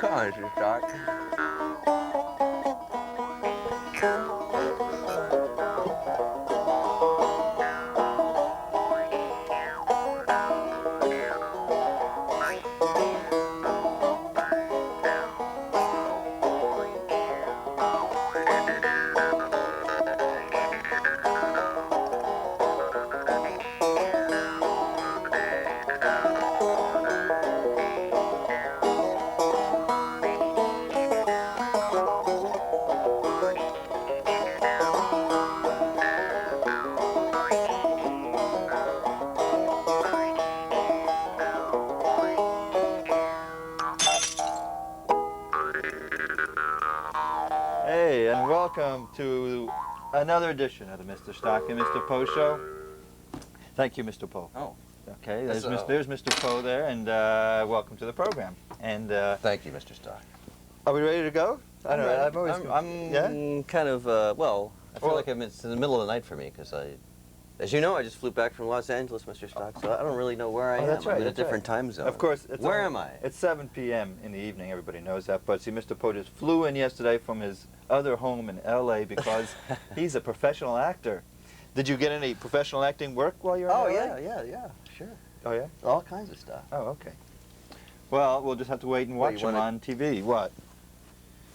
Come on, Mr. Stock. Hey, and welcome to another edition of the Mr. Stock and Mr. Poe Show. Thank you, Mr. Poe. Oh. Okay, there's Mr. Poe there, and welcome to the program. And thank you, Mr. Stock. are we ready to go? I don't know. I'm kind of, well, I feel like it's in the middle of the night for me, because as you know, I just flew back from Los Angeles, Mr. Stock, so I don't really know where I am. That's right, I'm in a different time zone. Of course. Where am I? It's 7 p.m. in the evening, everybody knows that, but see, Mr. Poe just flew in yesterday from his other home in L.A. because he's a professional actor. Did you get any professional acting work while you were in LA? yeah, sure. Oh, yeah? All kinds of stuff. Oh, okay. Well, we'll just have to wait and watch him on TV. What?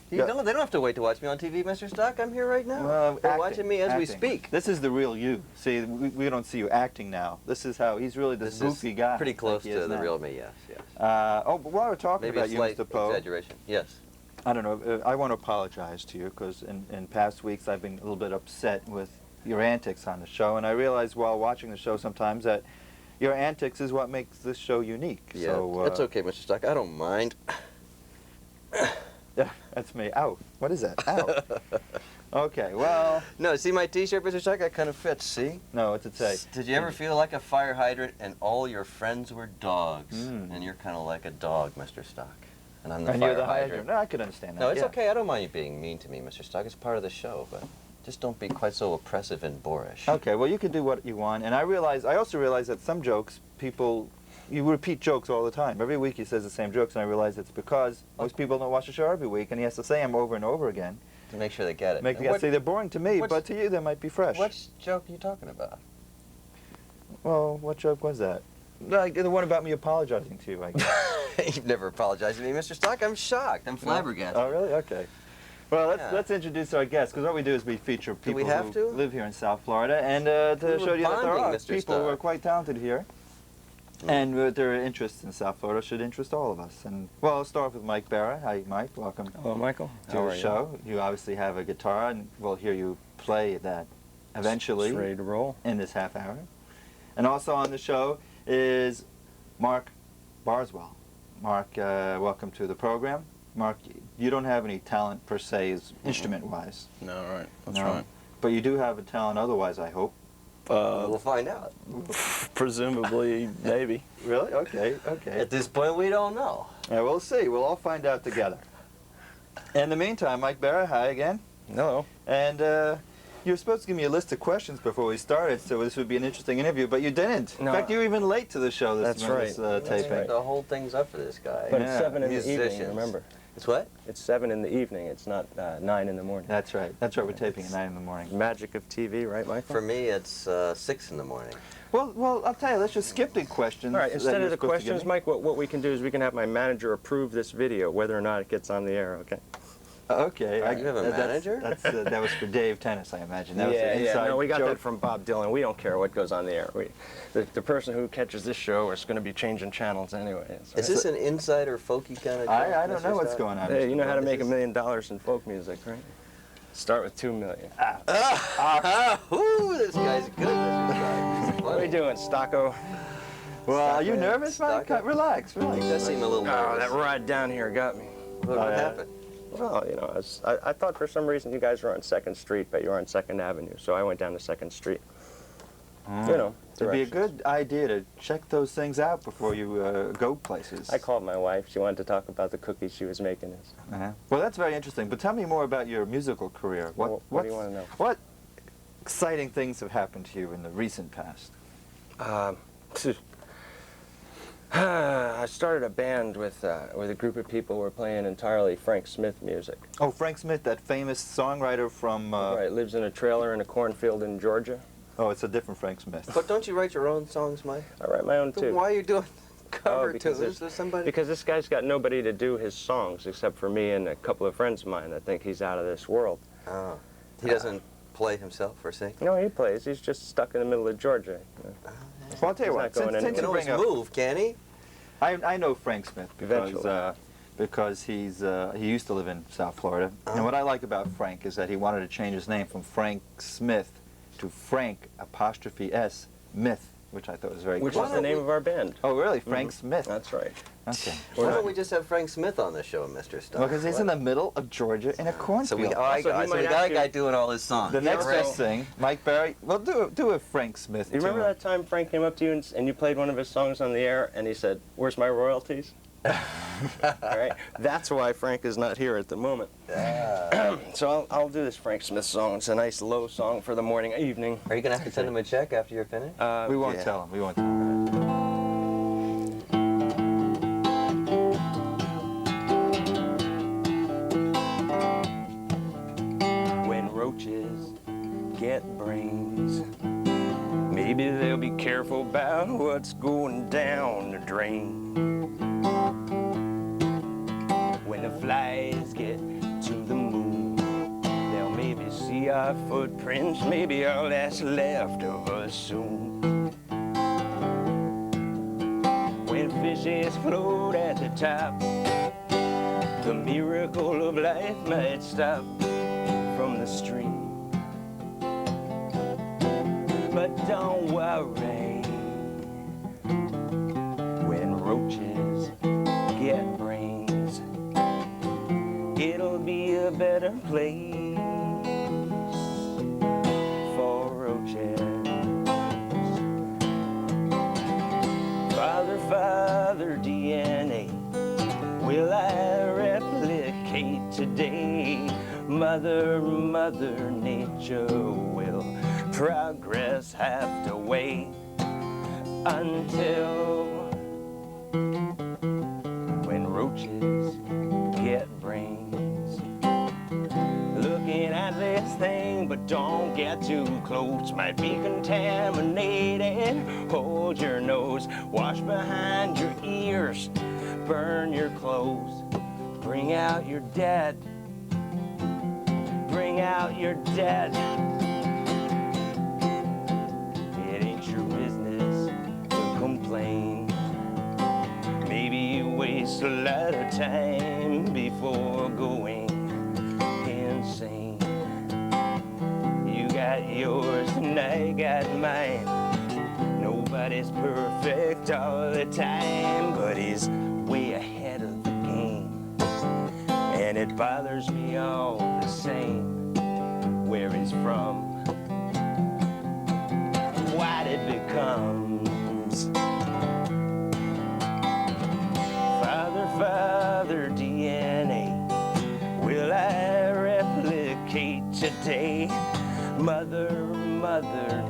They don't have to wait to watch me on TV, Mr. Stock. I'm here right now. Well, They're watching me as we speak. This is the real you. See, we don't see you acting now. This is how he's really this goofy guy. Pretty close to the real me, yes. Oh, but while we're talking about you, Mr. Poe, exaggeration. Yes. I don't know. I want to apologize to you because in past weeks I've been a little bit upset with your antics on the show, and I realize while watching the show sometimes that your antics is what makes this show unique. Yeah, so, that's okay, Mr. Stock. I don't mind. Yeah, that's me. Ow. What is that? Ow. Okay, well... No, see my T-shirt, Mr. Stock? That kind of fits, see? No, what's it say? Did you ever feel like a fire hydrant and all your friends were dogs? And you're kind of like a dog, Mr. Stock. And I'm the and fire you're the hydrant. No, I could understand that. No, it's okay. I don't mind you being mean to me, Mr. Stock. It's part of the show, but just don't be quite so oppressive and boorish. Okay, well, you can do what you want. And I also realize that some jokes, you repeat jokes all the time. Every week he says the same jokes, and I realize it's because most people don't watch the show every week, and he has to say them over and over again. To make sure they get it. Say they're boring to me, but to you they might be fresh. What joke are you talking about? Well, what joke was that? Like the one about me apologizing to you, I guess. You've never apologized to me, Mr. Stock. I'm shocked. I'm flabbergasted. Oh, really? Okay. Well, let's introduce our guests, because what we do is we feature people who live here in South Florida, and to show you that there are people who are quite talented here. And their interests in South Florida should interest all of us. And well, I'll start with Mike Barra. Hi, Mike. Welcome. Hello, Michael. To the show. You obviously have a guitar, and we'll hear you play that eventually. It's ready to roll in this half hour. And also on the show is Mark Baswell. Mark, welcome to the program. Mark, you don't have any talent per se, instrument-wise. No, right. That's right. But you do have a talent otherwise, I hope. We'll find out. Presumably, maybe. Really? Okay, okay. At this point, we don't know. We'll see. We'll all find out together. In the meantime, Mike Barra, hi again. Hello. And you were supposed to give me a list of questions before we started, so this would be an interesting interview, but you didn't. No. In fact, you were even late to the show this taping. Right. The whole thing's up for this guy. But it's 7 in the evening, remember. It's what? It's 7 in the evening. It's not 9 in the morning. That's right. That's right. We're taping at 9 in the morning. Magic of TV, right, Michael? For me, it's 6 in the morning. Well, I'll tell you. Let's just skip the questions. All right. Instead of the questions, Mike, what we can do is we can have my manager approve this video, whether or not it gets on the air. Okay. Okay. You have a manager? That was for Dave Tennis, I imagine. That was yeah, an inside no, we got joke. that from Bob Dylan. We don't care what goes on the air. The person who catches this show is going to be changing channels anyway. So. Is this an insider, folky kind of joke? I don't know what's going on. Hey, you know how to make $1 million in folk music, right? Start with $2 million. Ooh, this guy's good. What are we doing, Stocko? Well, are you nervous, Mike? Relax, relax. He does seem a little nervous. Oh, that ride down here got me. What happened? Well, you know, I thought for some reason you guys were on 2nd Street, but you were on 2nd Avenue, so I went down to 2nd Street. You know, it'd be a good idea to check those things out before you go places. I called my wife. She wanted to talk about the cookies she was making us. Well, that's very interesting, but tell me more about your musical career. What do you want to know? What exciting things have happened to you in the recent past? I started a band with a group of people who were playing entirely Frank Smith music. Oh, Frank Smith, that famous songwriter from... Right, lives in a trailer in a cornfield in Georgia. Oh, it's a different Frank Smith. But don't you write your own songs, Mike? I write my own too. Why are you doing cover because tunes? Is somebody... Because this guy's got nobody to do his songs except for me and a couple of friends of mine that think he's out of this world. Oh. He doesn't play himself or sing? No, he plays. He's just stuck in the middle of Georgia. Well, I'll tell you what, since he can always move, can he? I know Frank Smith because he used to live in South Florida. And what I like about Frank is that he wanted to change his name from Frank Smith to Frank 'S Myth, which I thought was very cool. Which is the name of our band. Oh, really? Frank Smith? That's right. Okay. Why don't we just have Frank Smith on the show, Mr. Stuck? Well, because he's in the middle of Georgia in a cornfield. So we got a guy doing all his songs. The next best thing, Mike Barry, well, do a Frank Smith. You remember that time Frank came up to you and you played one of his songs on the air and he said, "Where's my royalties?" All right. That's why Frank is not here at the moment. So I'll do this Frank Smith song. It's a nice low song for the morning, evening. Are you going to have to send him a check after you're finished? We won't tell him. We won't tell him. When roaches get brains, maybe they'll be careful about what's going down the drain. When the flies get to the moon, they'll maybe see our footprints, maybe all that's left of us soon. When fishes float at the top, the miracle of life might stop from the stream. But don't worry, when roaches get brains, it'll be a better place for roaches. Father, DNA, will I replicate today? Mother Nature, will progress have to wait until when roaches get brains? Looking at this thing, but don't get too close, might be contaminated. Hold your nose, wash behind your ears, burn your clothes, bring out your dead. Bring out your dead. It ain't your business to complain. Maybe you waste a lot of time before going insane. You got yours and I got mine. Nobody's perfect all the time, but he's way ahead of the game. And it bothers me all the same where he's from, what it becomes. Father, DNA, will I replicate today? Mother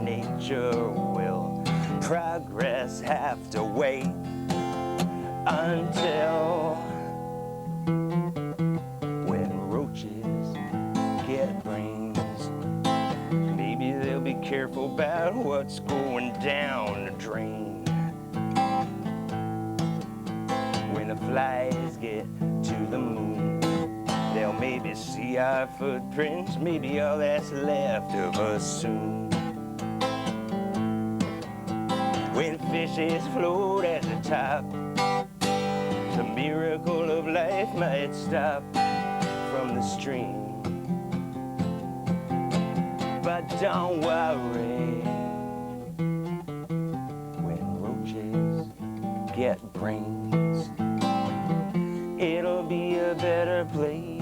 Nature, will progress have to wait until get brains? Maybe they'll be careful about what's going down the drain. When the flies get to the moon, they'll maybe see our footprints, maybe all that's left of us soon. When fishes float at the top, the miracle of life might stop from the stream. But don't worry, when roaches get brains, it'll be a better place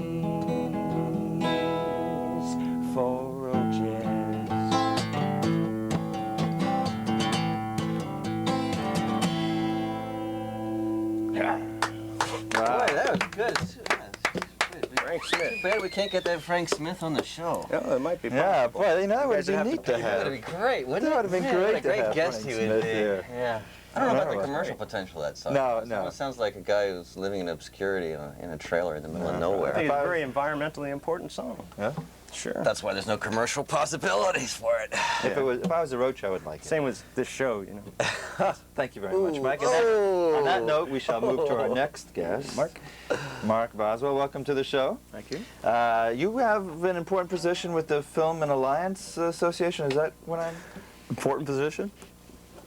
for roaches. Boy, that was good. Frank Smith. Too bad we can't get that Frank Smith on the show. Oh, it might be possible. Yeah, boy, you know, that would have been neat to have. That would have been great, wouldn't it? That would have been great to have guest Frank he would Smith be. here. Yeah. I don't know about the commercial potential of that song. No. It sounds like a guy who's living in obscurity in a trailer in the middle of nowhere. I think it's a very environmentally important song. Yeah? Sure. That's why there's no commercial possibilities for it. If I was a road show, I would like it. Same with this show, you know. Thank you very much, Mike. On that note, we shall move to our next guest. Mark Baswell, welcome to the show. Thank you. You have an important position with the Film and Alliance Association. Is that what I'm... Important position?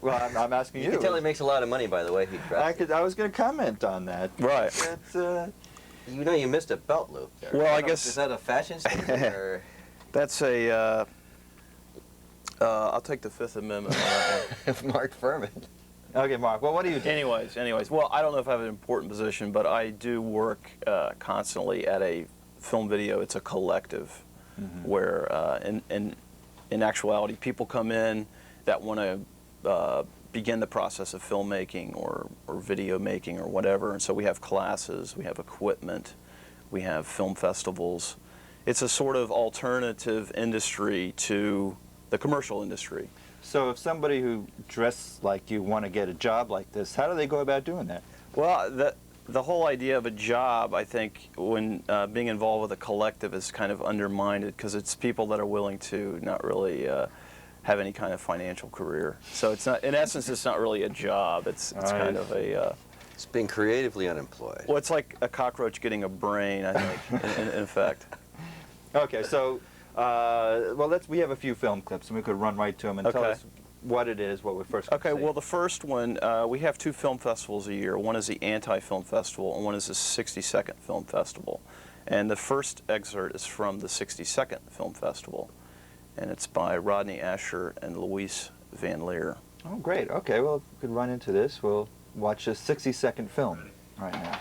Well, I'm asking you. You can tell he makes a lot of money, by the way he dresses. I was going to comment on that. Right. You know, you missed a belt loop there. Well, I guess... Is that a fashion statement, or...? That's a... I'll take the Fifth Amendment on that one. Mark Furman. Okay, Mark. Well, what do you do? Anyways. Well, I don't know if I have an important position, but I do work constantly at a film video. It's a collective where, in actuality, people come in that want to begin the process of filmmaking or video making or whatever. And so we have classes, we have equipment, we have film festivals. It's a sort of alternative industry to the commercial industry. So if somebody who dressed like you want to get a job like this, how do they go about doing that? Well, the whole idea of a job, I think, when being involved with a collective is kind of undermined because it's people that are willing to not really have any kind of financial career. So it's not, in essence, it's not really a job. It's kind of a... it's being creatively unemployed. Well, it's like a cockroach getting a brain, I think, in effect. Okay, so, well, we have a few film clips, and we could run right to them and tell us what it is, what we're first going to see. Well, the first one, we have 2 film festivals a year. One is the Anti-Film Festival, and one is the 62nd Film Festival. And the first excerpt is from the 62nd Film Festival, and it's by Rodney Asher and Luis Van Leer. Oh, great. Okay, well, if we could run into this, we'll watch a 60-second film right now.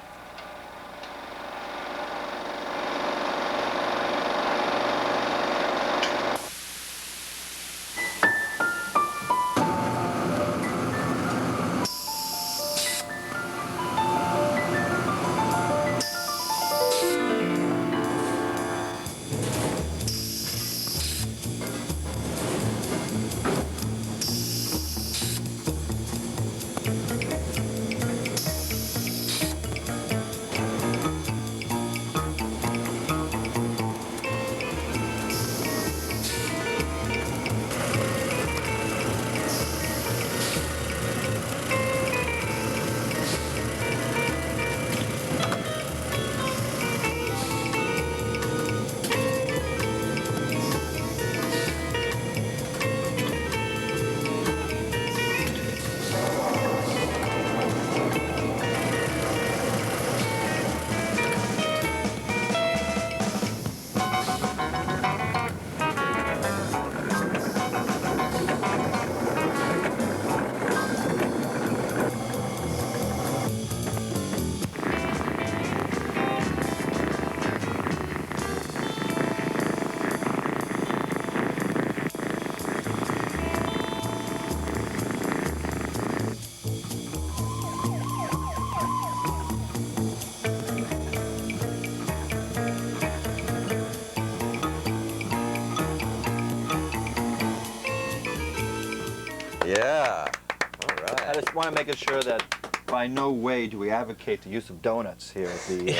Yeah. All right. I just want to make it sure that by no way do we advocate the use of donuts here at the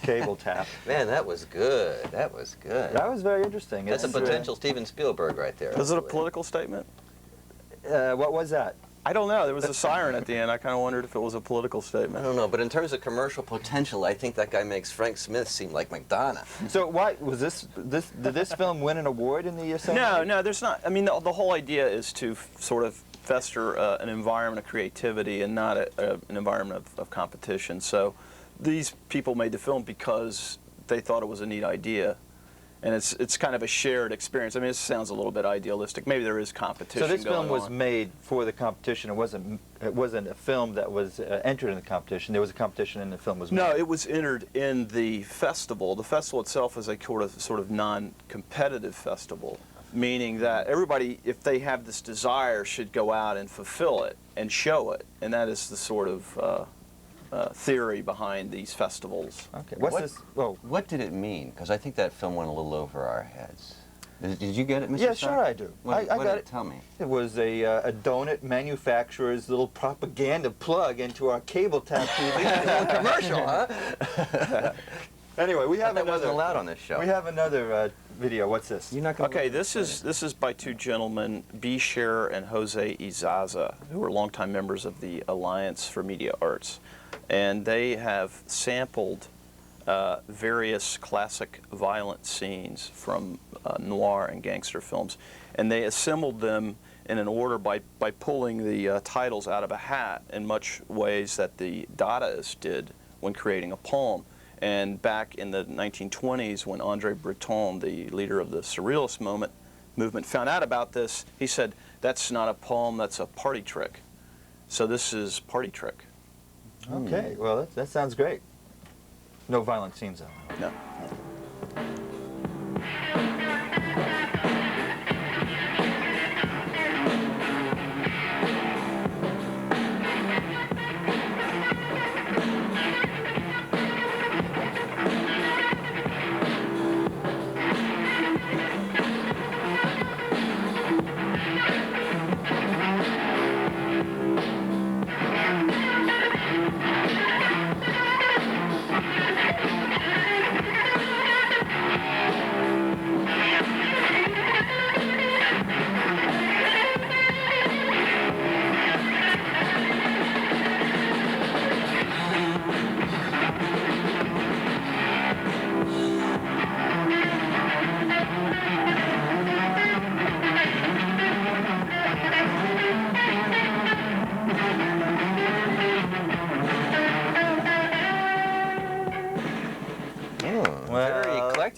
cable tap. Man, that was good. That was good. That was very interesting. That's a potential Steven Spielberg right there. Was it a political statement? What was that? I don't know. There was a siren at the end. I kind of wondered if it was a political statement. I don't know, but in terms of commercial potential, I think that guy makes Frank Smith seem like Madonna. So why was did this film win an award in the assembly? No, there's not. I mean, the whole idea is to sort of fester an environment of creativity and not an environment of competition. So these people made the film because they thought it was a neat idea. And it's kind of a shared experience. I mean, it sounds a little bit idealistic. Maybe there is competition going on. So this film was made for the competition. It wasn't a film that was entered in the competition. There was a competition and the film was made. No, it was entered in the festival. The festival itself is a sort of non-competitive festival, meaning that everybody, if they have this desire, should go out and fulfill it and show it. And that is the sort of theory behind these festivals. Okay. What's this? Whoa. What did it mean? Because I think that film went a little over our heads. Did you get it, Mr. Yeah, Stark? sure I do. What I got did it. Tell me. It was a donut manufacturer's little propaganda plug into our cable tap TV. Commercial, huh? Anyway, we have that another. wasn't allowed on this show. We have another video. What's this? You're not gonna Okay, this is by two gentlemen, B. Scherer and Jose Izaza, who are longtime members of the Alliance for Media Arts, and they have sampled various classic violent scenes from noir and gangster films, and they assembled them in an order by pulling the titles out of a hat in much ways that the Dadaists did when creating a poem. And back in the 1920s, when Andre Breton, the leader of the Surrealist movement, found out about this, he said, "That's not a poem, that's a party trick." So this is Party Trick. Okay, well, that sounds great. No violent scenes, though. No.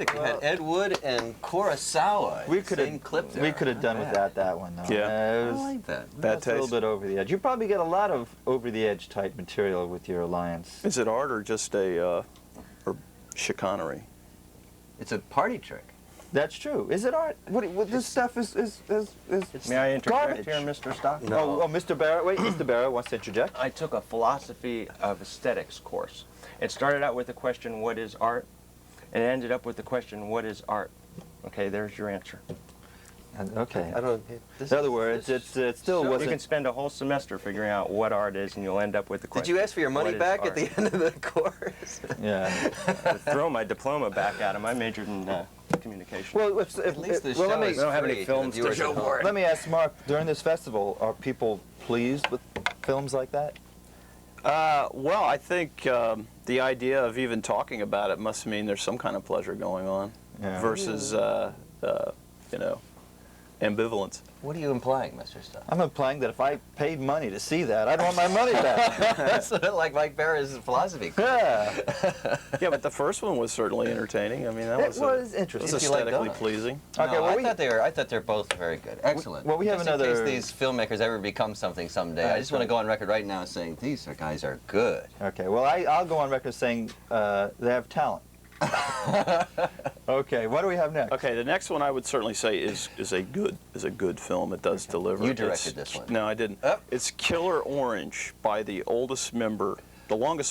It had Ed Wood and Kurosawa. We could have done without that one, though. Yeah. I like that. Bad taste. A little bit over the edge. You probably get a lot of over-the-edge type material with your Alliance. Is it art or just a or chicanery? It's a party trick. That's true. Is it art? What this stuff is May I interject garbage here, Mr. Stock? No. Oh, Mr. Barra. Wait, Mr. Barra wants to interject. I took a philosophy of aesthetics course. It started out with the question, what is art? And it ended up with the question, what is art? Okay, there's your answer. Okay. I don't. In other words, it still You wasn't. can spend a whole semester figuring out what art is, and you'll end up with the question. Did you ask for your money what is back art? at the end of the course? Yeah. Throw my diploma back at him. I majored in communication. Well, At least the well, show let me is We don't have any free films the to viewers show at home. for it. let me ask Mark. During this festival, are people pleased with films like that? Well, I think the idea of even talking about it must mean there's some kind of pleasure going on, versus you know, ambivalence. What are you implying, Mr. Stuff? I'm implying that if I paid money to see that, I'd want my money back. That's like Mike Barra's philosophy. Yeah. Yeah, but the first one was certainly entertaining. I mean, that It was was it interesting. was If you like aesthetically donuts. pleasing. Okay, No, well, I thought they're both very good. Excellent. well, we have Just another- in case these filmmakers ever become something someday. I just want to go on record right now saying these guys are good. Okay, well, I'll go on record saying they have talent. Okay, what do we have next? Okay, the next one I would certainly say is a good film. It does deliver. You directed this one. No, I didn't. Oh. It's Killer Orange by the longest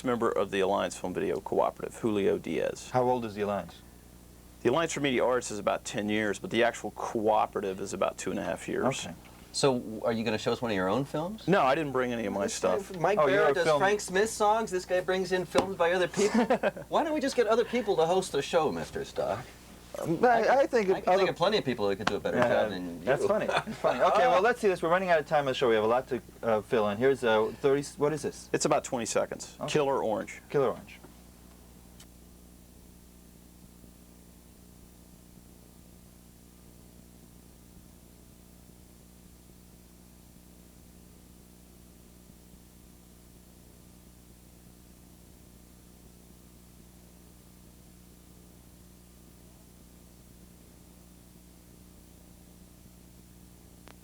member of the Alliance Film Video Cooperative, Julio Diaz. How old is the Alliance? The Alliance for Media Arts is about 10 years, but the actual cooperative is about 2.5 years. Okay. So, are you going to show us one of your own films? No, I didn't bring any of my stuff. Mike Oh, you're Barra a does film- Frank Smith songs. This guy brings in films by other people. Why don't we just get other people to host the show, Mr. Stock? I think I can think of plenty of people who could do a better job than you. That's funny. That's funny. Okay, well, let's see this. We're running out of time on the show. We have a lot to fill in. Here's 30. What is this? It's about 20 seconds. Okay. Killer Orange. Killer Orange.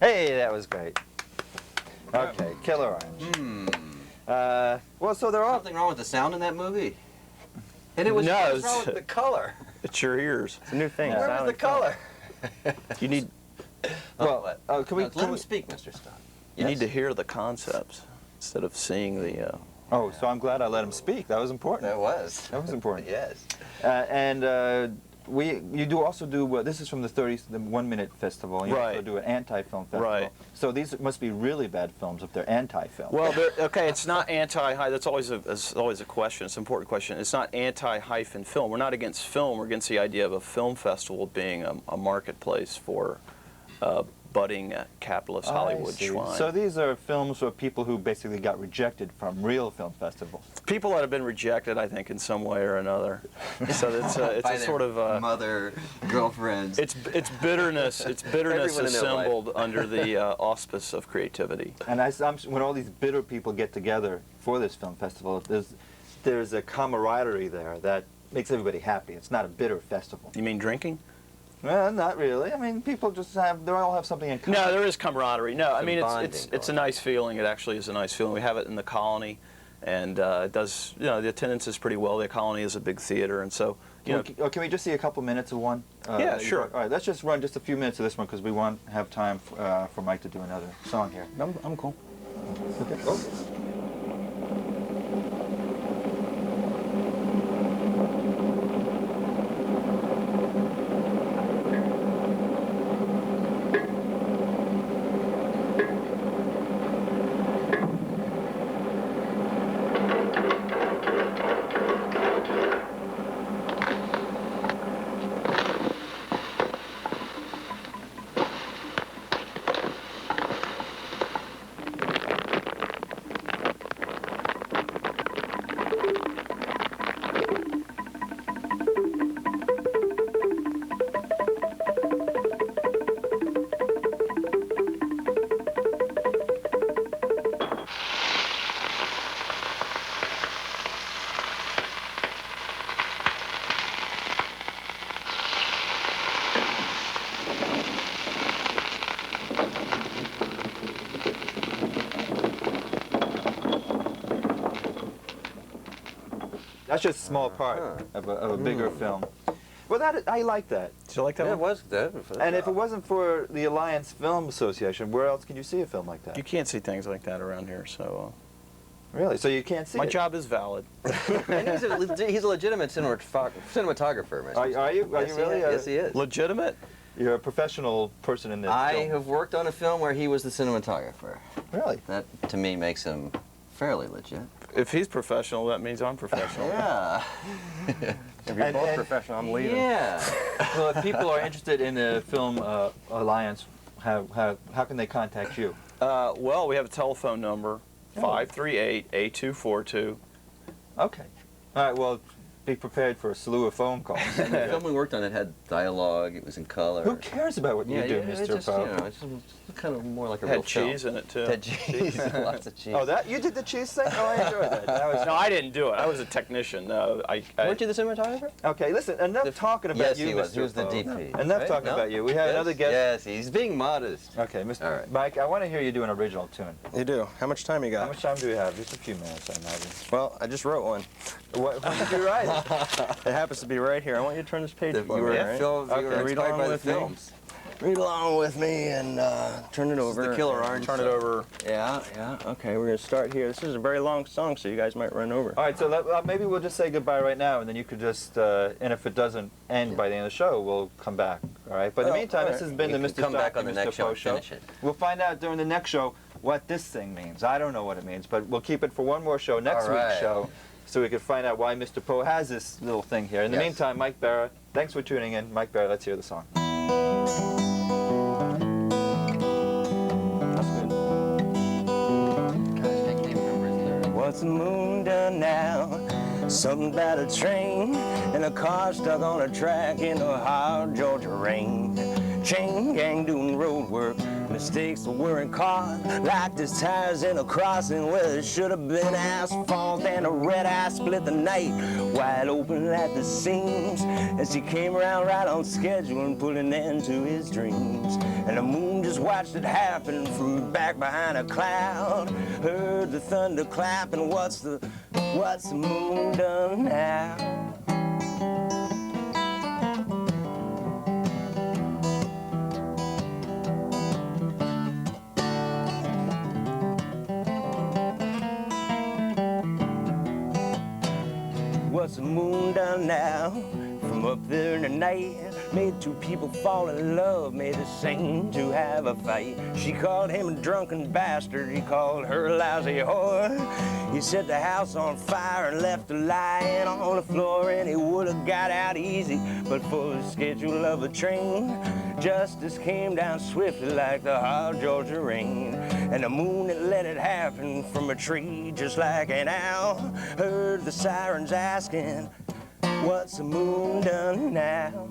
Hey, that was great. Okay, Killer Orange. Well, so there are. Something wrong with the sound in that movie? And it was No, what's wrong with the color? It's your ears. It's a new thing. Where was the silent film. color? You need Well, can we? Let Can him we speak, Mr. Stock. you need to hear the concepts instead of seeing the. oh, so I'm glad I let him speak. That was important. That was. That was important. Yes. And you do also do, this is from the 1 Minute Festival, and you also do an anti-film festival. Right. So these must be really bad films if they're anti-film. Well, okay, it's not anti-high, that's always a question, it's an important question. It's not anti-film. We're not against film, we're against the idea of a film festival being a marketplace for budding capitalist Hollywood schwein. So these are films for people who basically got rejected from real film festivals. People that have been rejected, I think, in some way or another. So it's a sort of mother, girlfriends. It's bitterness. It's bitterness assembled under the auspice of creativity. And when all these bitter people get together for this film festival, there's a camaraderie there that makes everybody happy. It's not a bitter festival. You mean drinking? Well, not really. I mean, people just they all have something in common. No, there is camaraderie. No, I mean, bonding it's a nice feeling. It actually is a nice feeling. We have it in the Colony, and it does, the attendance is pretty well. The Colony is a big theater, and so, Can we just see a couple minutes of one? Yeah, sure. All right, let's just run just a few minutes of this one because we want to have time for Mike to do another song here. I'm cool. Okay. Oh. That's just a small part of a bigger film. Well, I like that. Did you like that Yeah, one? it was that. And if it wasn't for the Alliance Film Association, where else can you see a film like that? You can't see things like that around here, so... Really? So you can't see My it? job is valid. And he's a legitimate cinematographer, Mr. Are you? Are you really? Yes, he is. Legitimate? You're a professional person in this I film. have worked on a film where he was the cinematographer. Really? That, to me, makes him fairly legit. If he's professional, that means I'm professional. Yeah. If you're both professional, I'm leaving. Yeah. Well, if people are interested in the Film Alliance, how can they contact you? Well, we have a telephone number, 538-8242. Okay. All right, well, be prepared for a slew of phone calls. The film we worked on, it had dialogue, it was in color. Who cares about what you do, Mr. Poe? It's just kind of more like a Had real film. cheese in it, too. Had cheese, lots of cheese. Oh, you did the cheese thing? Oh, I enjoyed that. No, I didn't do it. I was a technician. Weren't you the cinematographer? Okay, listen, enough talking about you, Mr. Yes, he was the Poe. DP. Enough Right? talking about you. We have another guest. Yes, he's being modest. Okay, Mr. All right. Mike, I want to hear you do an original tune. You do. How much time you got? How much time do we have? Just a few minutes, I imagine. Well, I just wrote one. What did you write? It happens to be right here. I want you to turn this page for me. Yeah, Right? Phil, you were Read inspired along by the with me. films. Read along with me and turn it over. The Killer Orange. Turn it over. Yeah. Okay, we're gonna start here. This is a very long song, so you guys might run over. All right, so maybe we'll just say goodbye right now, and then you could just, and if it doesn't end by the end of the show, we'll come back. All right. But in the meantime, this has been the Mr. Come back Stock on and the Mr. next show Poe and show. finish it. We'll find out during the next show what this thing means. I don't know what it means, but we'll keep it for one more show, next All right. week's show, so we can find out why Mr. Poe has this little thing here. In the Yes. meantime, Mike Barra, thanks for tuning in. Mike Barra, let's hear the song. That's good. Gosh, I can't remember his lyrics. What's the moon done now? Something about a train and a car stuck on a track in the hard Georgia rain. Chain gang doing road work, mistakes were in cars, like there's tires in a crossing where there should have been asphalt, and a red eye split the night wide open at the seams as he came around right on schedule and put an end to his dreams. And the moon just watched it happen from back behind a cloud, heard the thunder clap, and what's the moon done now? what's the moon done now? From up there in the night, made two people fall in love, made a saint to have a fight. She called him a drunken bastard, he called her a lousy whore. He set the house on fire and left her lying on the floor, and he would have got out easy, but for the schedule of a train, justice came down swiftly like the hot Georgia rain. And the moon that let it happen from a tree just like an owl heard the sirens asking, what's the moon done now?